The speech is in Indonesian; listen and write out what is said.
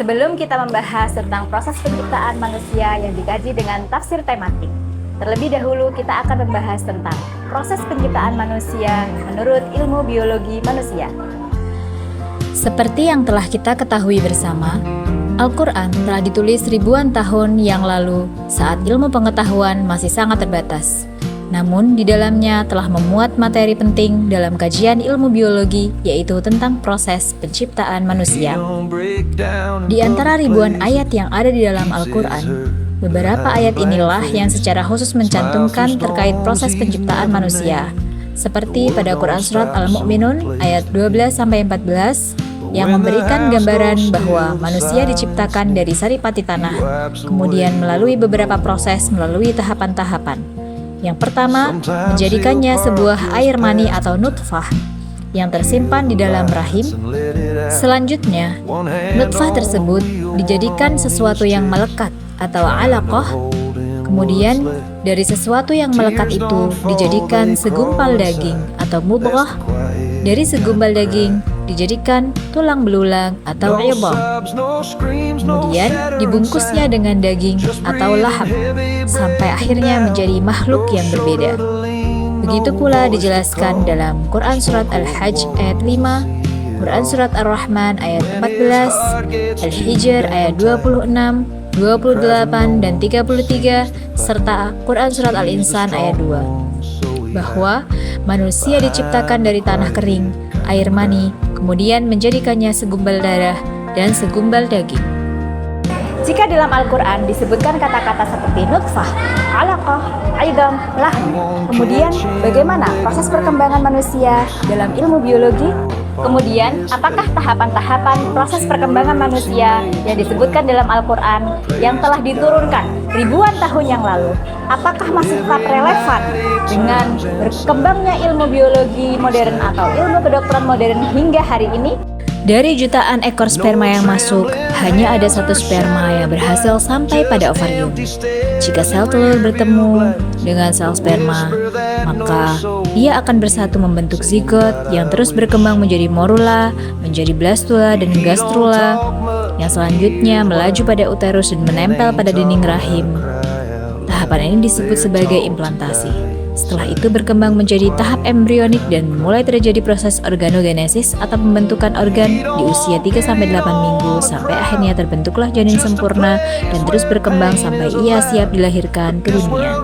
Sebelum kita membahas tentang proses penciptaan manusia yang dikaji dengan tafsir tematik, terlebih dahulu kita akan membahas tentang proses penciptaan manusia menurut ilmu biologi manusia. Seperti yang telah kita ketahui bersama, Al-Quran telah ditulis ribuan tahun yang lalu saat ilmu pengetahuan masih sangat terbatas. Namun di dalamnya telah memuat materi penting dalam kajian ilmu biologi, yaitu tentang proses penciptaan manusia. Di antara ribuan ayat yang ada di dalam Al-Quran, beberapa ayat inilah yang secara khusus mencantumkan terkait proses penciptaan manusia, seperti pada Quran Surat Al-Mu'minun ayat 12-14, yang memberikan gambaran bahwa manusia diciptakan dari saripati tanah, kemudian melalui beberapa proses melalui tahapan-tahapan. Yang pertama, menjadikannya sebuah air mani atau nutfah yang tersimpan di dalam rahim. Selanjutnya, nutfah tersebut dijadikan sesuatu yang melekat atau alaqah. Kemudian, dari sesuatu yang melekat itu dijadikan segumpal daging atau mudghah. Dari segumpal daging dijadikan tulang belulang atau idham. Kemudian dibungkusnya dengan daging atau laham sampai akhirnya menjadi makhluk yang berbeda. Begitu pula dijelaskan dalam Quran Surat Al-Hajj ayat 5, Quran Surat Ar-Rahman ayat 14, Al-Hijr ayat 26, 28 dan 33, serta Quran Surat Al-Insan ayat 2, bahwa manusia diciptakan dari tanah kering, air mani, kemudian menjadikannya segumpal darah dan segumpal daging. Jika dalam Al-Quran disebutkan kata-kata seperti nutfah, alaqah, idham, lahm, kemudian bagaimana proses perkembangan manusia dalam ilmu biologi? Kemudian, apakah tahapan-tahapan proses perkembangan manusia yang disebutkan dalam Al-Quran yang telah diturunkan ribuan tahun yang lalu, apakah masih tetap relevan dengan berkembangnya ilmu biologi modern atau ilmu kedokteran modern hingga hari ini? Dari jutaan ekor sperma yang masuk, hanya ada satu sperma yang berhasil sampai pada ovarium. Jika sel telur bertemu dengan sel sperma, maka ia akan bersatu membentuk zigot yang terus berkembang menjadi morula, menjadi blastula dan gastrula, yang selanjutnya melaju pada uterus dan menempel pada dinding rahim. Tahapan ini disebut sebagai implantasi. Setelah itu berkembang menjadi tahap embrionik dan mulai terjadi proses organogenesis atau pembentukan organ di usia 3-8 minggu sampai akhirnya terbentuklah janin sempurna dan terus berkembang sampai ia siap dilahirkan ke dunia.